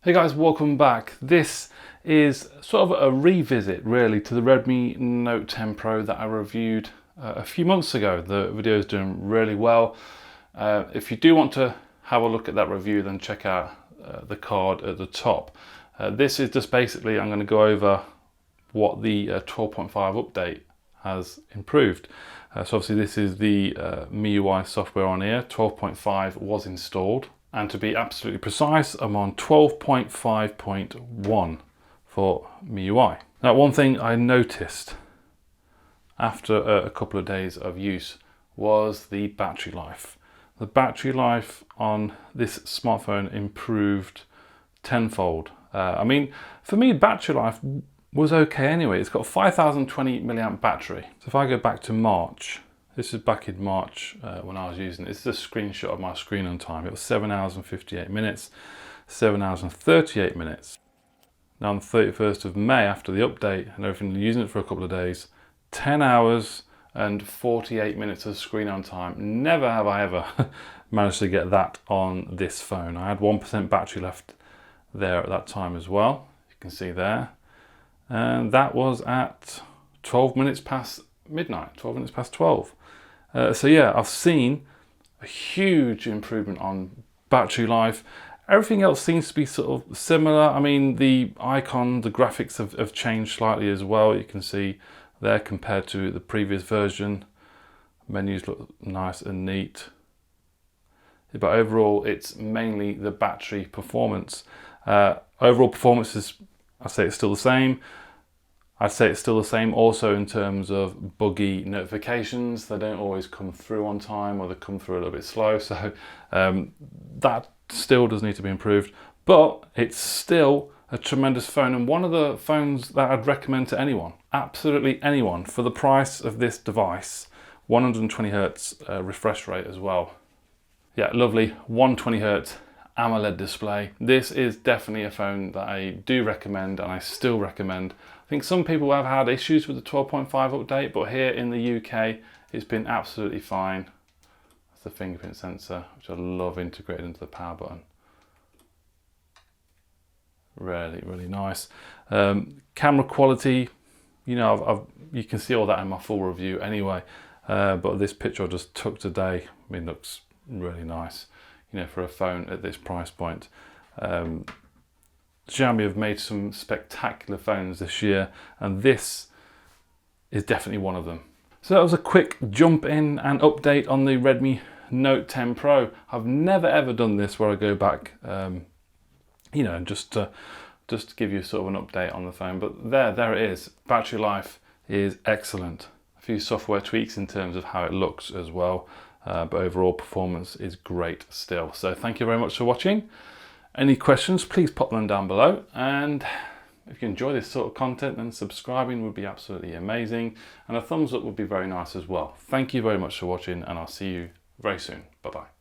Hey guys, welcome back. This is sort of a revisit really to the Redmi Note 10 Pro that I reviewed a few months ago. The video is doing really well. If you do want to have a look at that review, then check out the card at the top. This is just basically, I'm going to go over what the 12.5 update has improved. So obviously this is the MIUI software on here. 12.5 was installed. And to be absolutely precise, I'm on 12.5.1 for MIUI. Now, one thing I noticed after a couple of days of use was the battery life. The battery life on this smartphone improved tenfold. I mean, for me, battery life was okay anyway. It's got 5020 milliamp battery. So if I go back to March, this is back in March when I was using it. This is a screenshot of my screen on time. It was 7 hours and 58 minutes, 7 hours and 38 minutes. Now on the 31st of May, after the update and everything, using it for a couple of days, 10 hours and 48 minutes of screen on time. Never have I ever managed to get that on this phone. I had 1% battery left there at that time as well. You can see there. And that was at 12 minutes past midnight, 12 minutes past 12. So yeah, I've seen a huge improvement on battery life. Everything else seems to be sort of similar. I mean, the icon, the graphics have changed slightly as well. You can see there compared to the previous version. Menus look nice and neat. But overall, it's mainly the battery performance. Overall performance is, I'd say it's still the same. I'd say it's still the same also in terms of buggy notifications. They don't always come through on time, or they come through a little bit slow. So that still does need to be improved, but it's still a tremendous phone, and one of the phones that I'd recommend to anyone, absolutely anyone, for the price of this device. 120 Hertz refresh rate as well. Yeah, lovely 120 Hertz AMOLED display. This is definitely a phone that I do recommend, and I still recommend. I think some people have had issues with the 12.5 update, but here in the UK, it's been absolutely fine. That's the fingerprint sensor, which I love integrated into the power button. Really, really nice. Camera quality, you know, you can see all that in my full review anyway. But this picture I just took today, I mean, looks really nice, you know, for a phone at this price point. Xiaomi have made some spectacular phones this year, and this is definitely one of them. So that was a quick jump in and update on the Redmi Note 10 Pro. I've never ever done this where I go back, you know, just to give you sort of an update on the phone. But there it is. Battery life is excellent. A few software tweaks in terms of how it looks as well. But overall performance is great still. So thank you very much for watching. Any questions, please pop them down below. And if you enjoy this sort of content, then subscribing would be absolutely amazing. And a thumbs up would be very nice as well. Thank you very much for watching, and I'll see you very soon. Bye-bye.